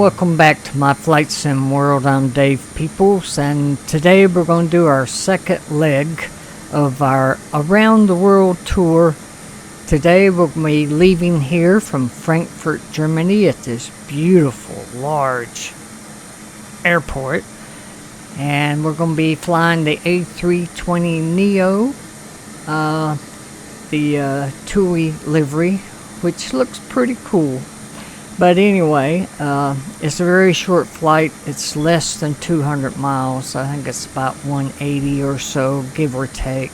welcome back to my Flight Sim world. I'm Dave Peoples, and today we're going to do our second leg of our Around the World tour. Today we're going to be leaving here from Frankfurt, Germany at this beautiful, large airport. And we're going to be flying the A320neo, the TUI livery, which looks pretty cool. But anyway, it's a very short flight. It's less than 200 miles. I think it's about 180 or so, give or take.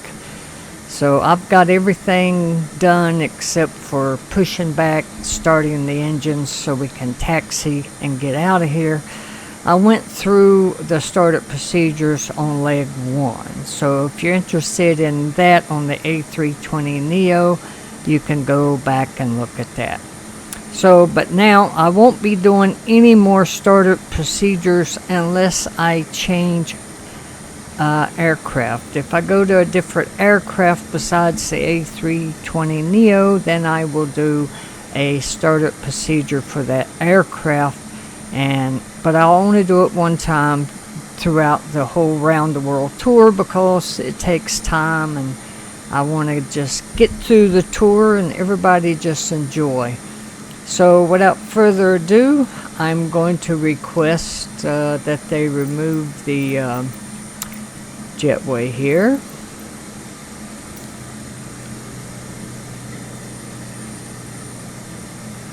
So I've got everything done except for pushing back, starting the engines so we can taxi and get out of here. I went through the startup procedures on leg 1. So if you're interested in that on the A320neo, you can go back and look at that. So, but now I won't be doing any more startup procedures unless I change aircraft. If I go to a different aircraft besides the A320neo, then I will do a startup procedure for that aircraft. But I'll only do it one time throughout the whole round the world tour because it takes time, and I want to just get through the tour and everybody just enjoy. So without further ado, I'm going to request that they remove the jetway here.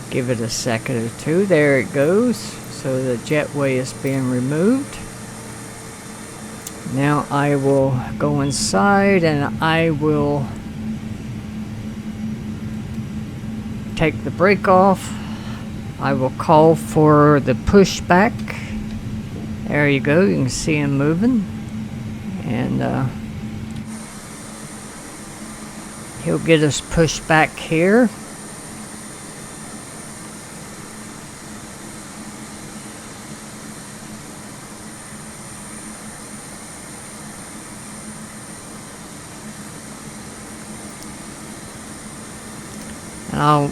Give it a second or two. There it goes. So the jetway is being removed. Now I will go inside and I will take the brake off. I will call for the pushback. There you go, you can see him moving. And he'll get us pushed back here.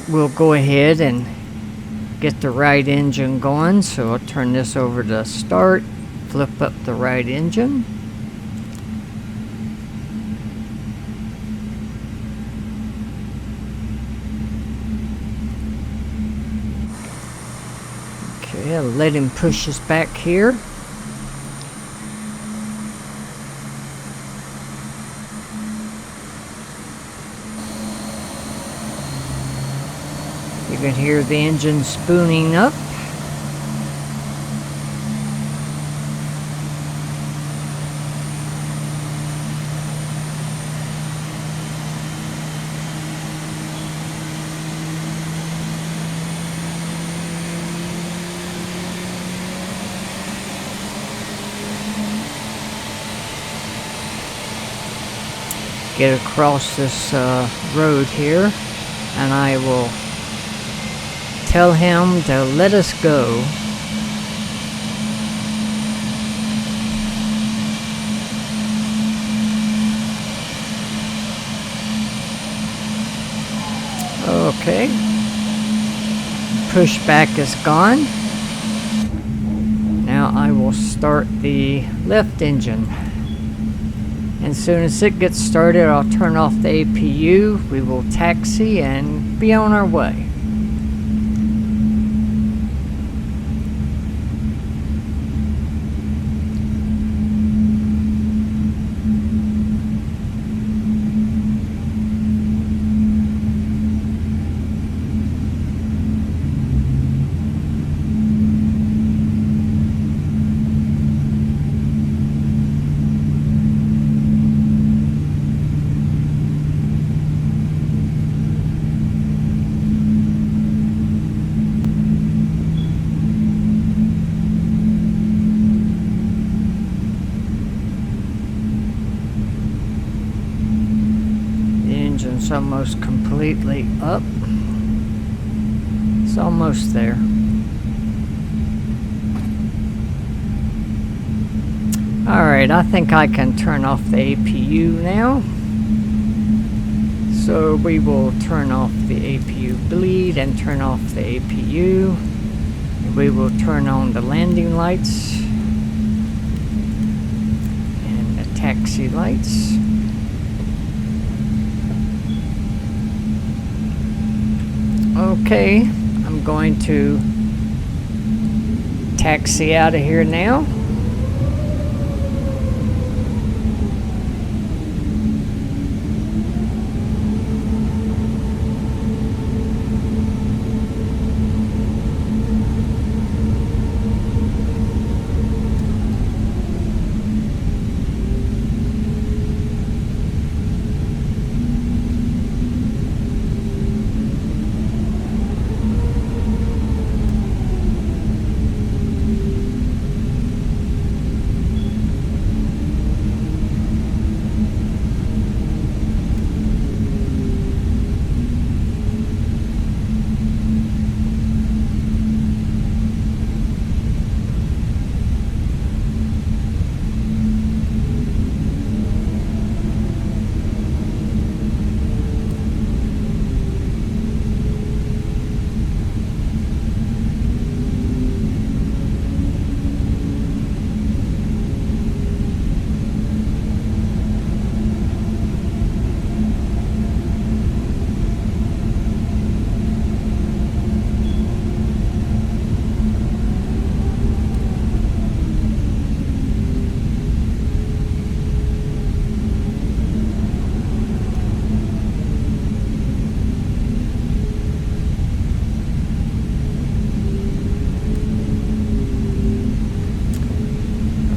We'll go ahead and get the right engine going. So I'll turn this over to start, flip up the right engine. Okay, I'll let him push us back here. You can hear the engine spooning up. Get across this road here, and I will tell him to let us go. Okay. Pushback is gone. Now I will start the left engine. As soon as it gets started, I'll turn off the APU. We will taxi and be on our way. It's almost completely up. It's almost there. Alright, I think I can turn off the APU now. So we will turn off the APU bleed and turn off the APU. we will turn on the landing lights and the taxi lights. Okay, I'm going to taxi out of here now.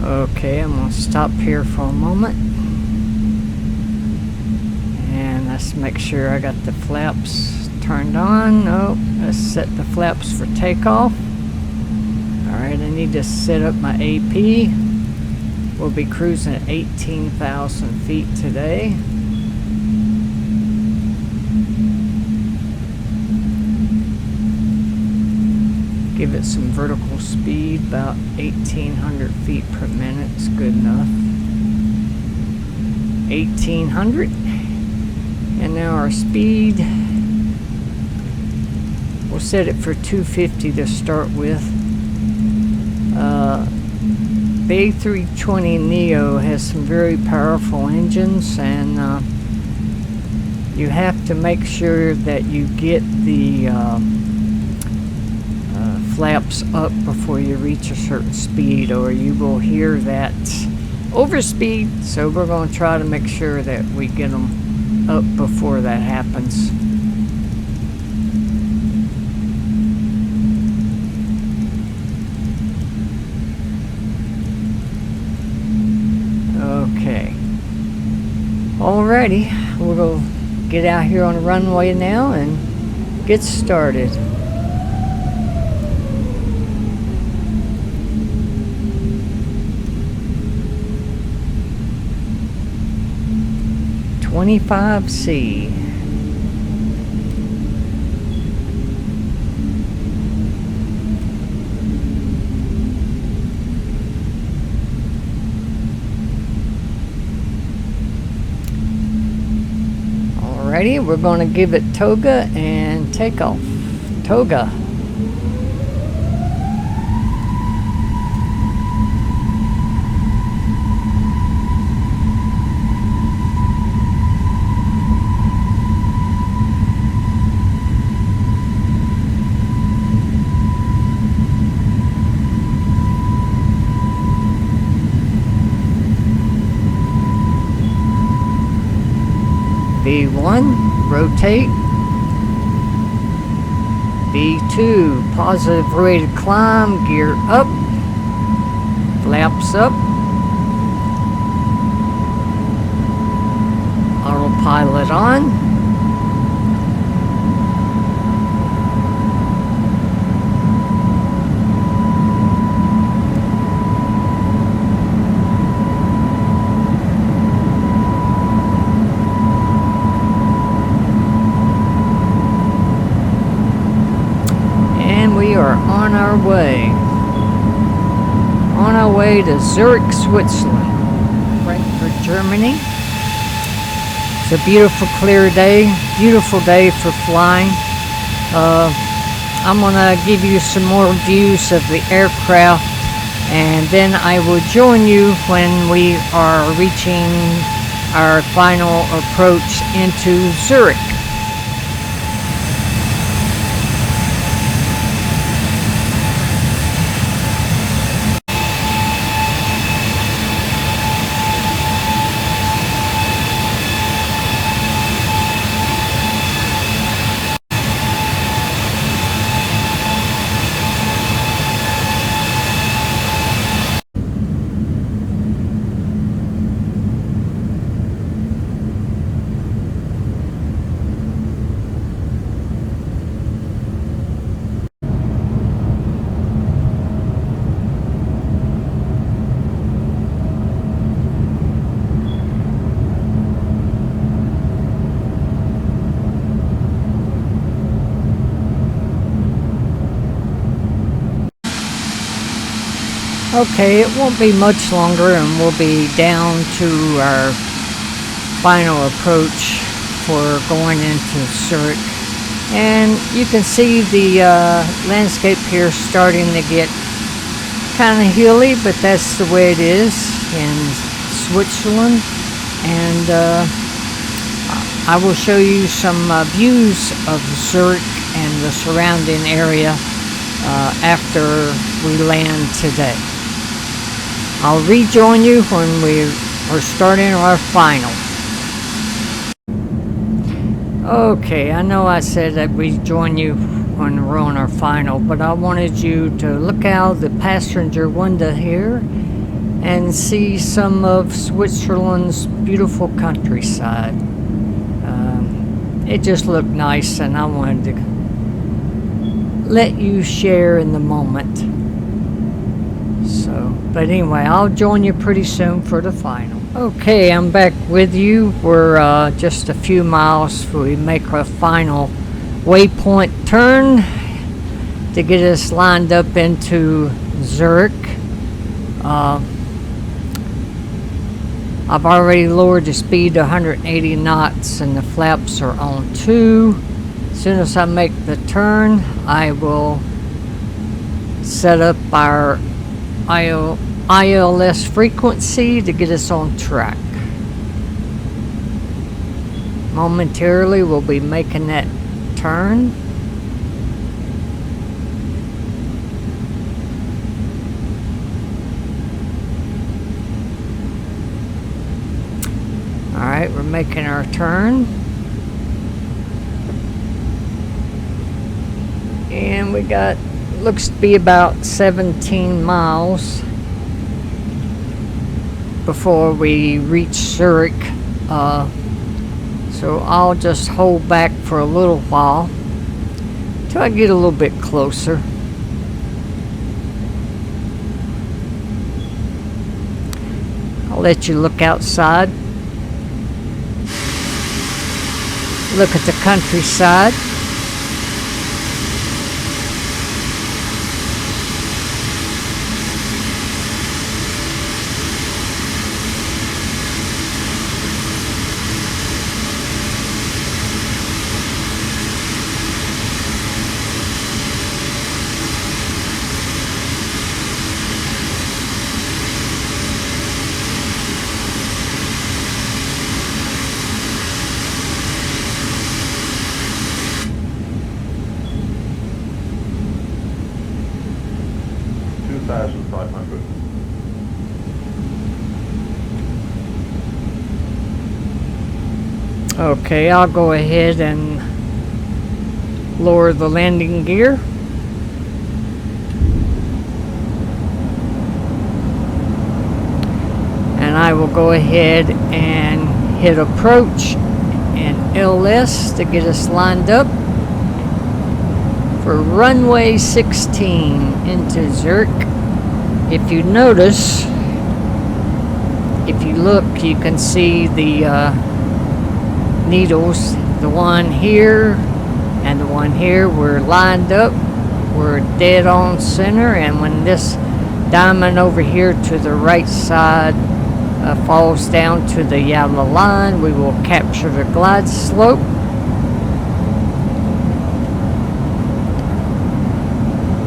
Okay, I'm going to stop here for a moment. And let's make sure I got the flaps turned on. Oh, let's set the flaps for takeoff. Alright, I need to set up my AP. We'll be cruising at 18,000 feet today. Give it some vertical speed, about 1,800 feet per minute is good enough. 1,800. And now our speed, we'll set it for 250 to start with. The A320 Neo has some very powerful engines, and you have to make sure that you get the flaps up before you reach a certain speed, or you will hear that overspeed. So we're going to try to make sure that we get them up before that happens. Okay, alrighty, we'll go get out here on the runway now and get started. C. Alrighty, we're going to give it toga and take off. Toga. V1, rotate. V2, positive rated climb, gear up, flaps up, autopilot on. We are on our way to Zurich, Switzerland, Frankfurt, Germany. It's a beautiful, clear day, beautiful day for flying. I'm gonna give you some more views of the aircraft, and then I will join you when we are reaching our final approach into Zurich. Okay, it won't be much longer and we'll be down to our final approach for going into Zurich. And you can see the landscape here starting to get kind of hilly, but that's the way it is in Switzerland. And I will show you some views of Zurich and the surrounding area after we land today. I'll rejoin you when we are starting our final. Okay, I know I said that we'd join you when we're on our final, but I wanted you to look out the passenger window here and see some of Switzerland's beautiful countryside. It just looked nice, and I wanted to let you share in the moment. But anyway, I'll join you pretty soon for the final. Okay, I'm back with you. We're just a few miles before we make our final waypoint turn to get us lined up into Zurich. I've already lowered the speed to 180 knots and the flaps are on 2. As soon as I make the turn, I will set up our ILS frequency to get us on track. Momentarily we'll be making that turn. Alright, we're making our turn. And we got, looks to be about 17 miles before we reach Zurich. So I'll just hold back for a little while till I get a little bit closer. I'll let you look outside. Look at the countryside. Okay, I'll go ahead and lower the landing gear. And I will go ahead and hit approach and LS to get us lined up for runway 16 into Zurich. If you notice, if you look, you can see the needles, the one here and the one here, we're lined up, we're dead on center, and when this diamond over here to the right side falls down to the yellow line, we will capture the glide slope.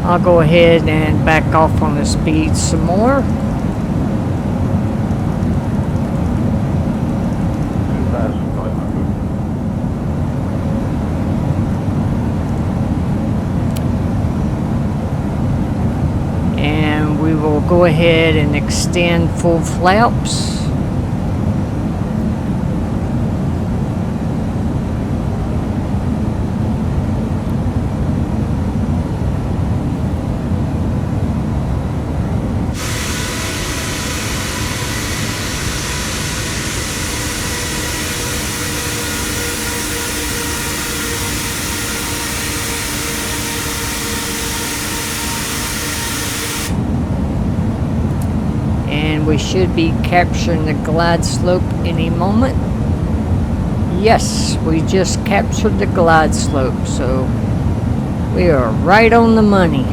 I'll go ahead and back off on the speed some more. 2,500. And we will go ahead and extend full flaps. We should be capturing the glide slope any moment. Yes, we just captured the glide slope, so we are right on the money.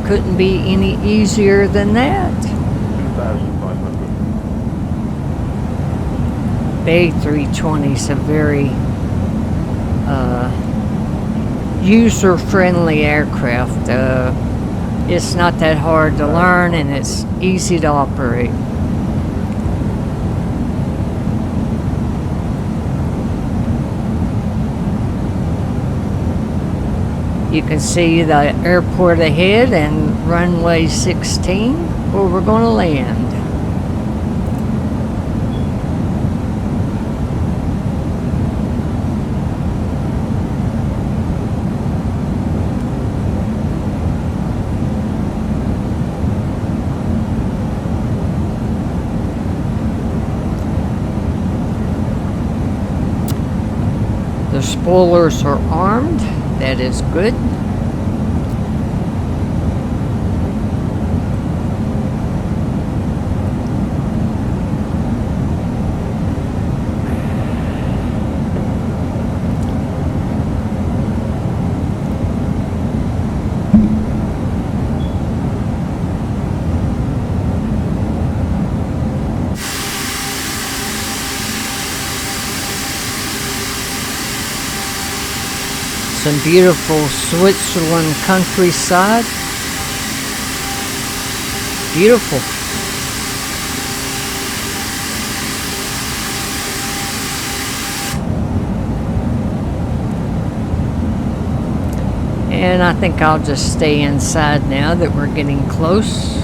Couldn't be any easier than that. 2,500. The A320 is a very user-friendly aircraft. It's not that hard to learn, and it's easy to operate. You can see the airport ahead and runway 16 where we're going to land. The spoilers are armed. That is good. Some beautiful Switzerland countryside. Beautiful. And I think I'll just stay inside now that we're getting close.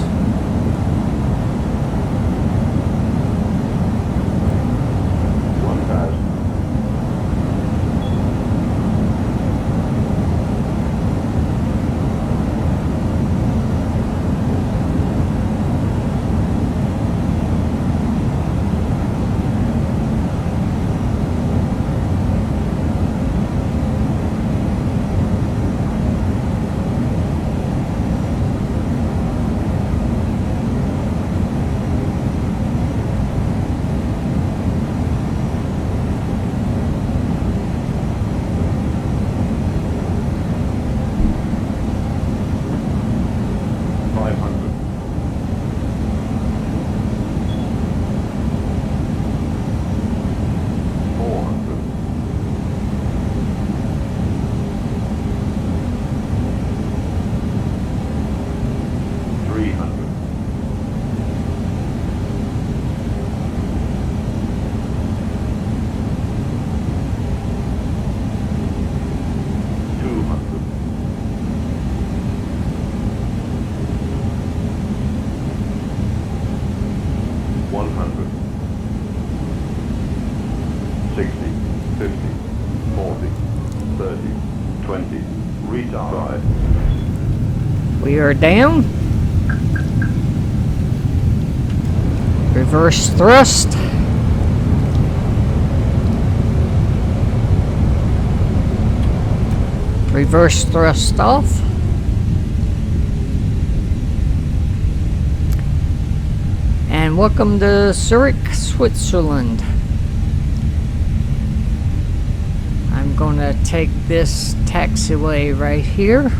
We are down. Reverse thrust. Reverse thrust off. And welcome to Zurich, Switzerland. I'm going to take this taxiway right here.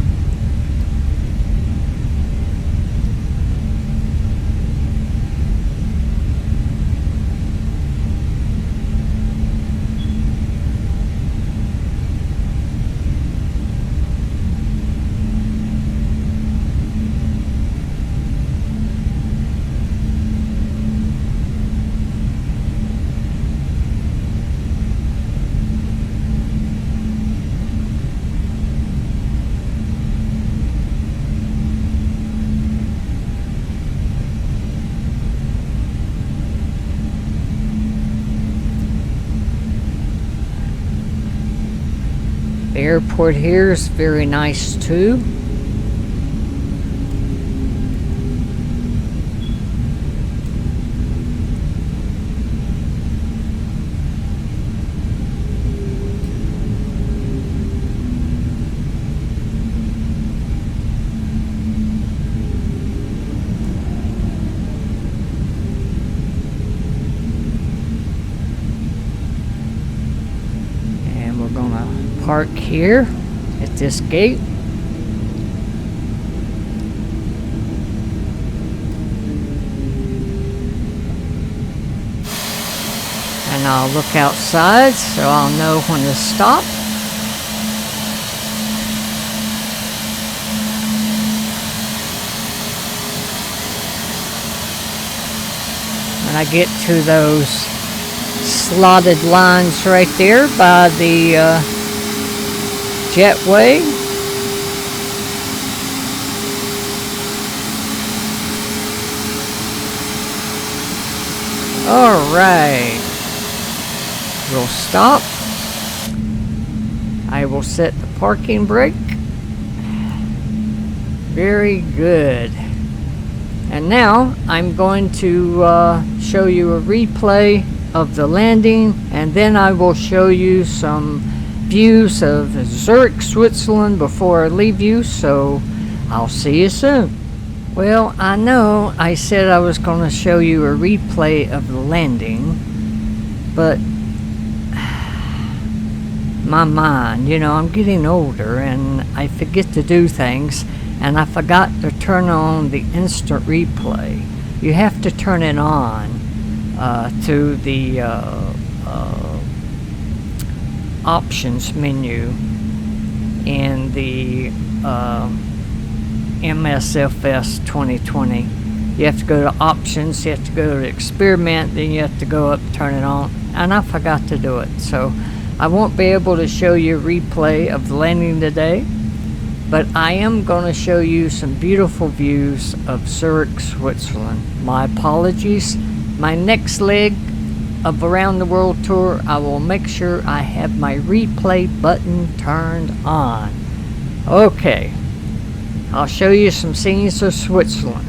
The airport here is very nice too. And we're gonna park here at this gate. And I'll look outside so I'll know when to stop. When I get to those slotted lines right there by the jetway. All right. We'll stop. I will set the parking brake. Very good. And now I'm going to show you a replay of the landing, and then I will show you some views of Zurich, Switzerland before I leave you, so I'll see you soon. Well, I know I said I was going to show you a replay of the landing, but my mind, you know, I'm getting older and I forget to do things, and I forgot to turn on the instant replay. You have to turn it on to the options menu in the MSFS 2020. You have to go to options, you have to go to experiment, then you have to go up, turn it on, and I forgot to do it. So I won't be able to show you a replay of the landing today, but I am going to show you some beautiful views of Zurich, Switzerland. My apologies. My next leg of Around the World Tour, I will make sure I have my replay button turned on. Okay, I'll show you some scenes of Switzerland.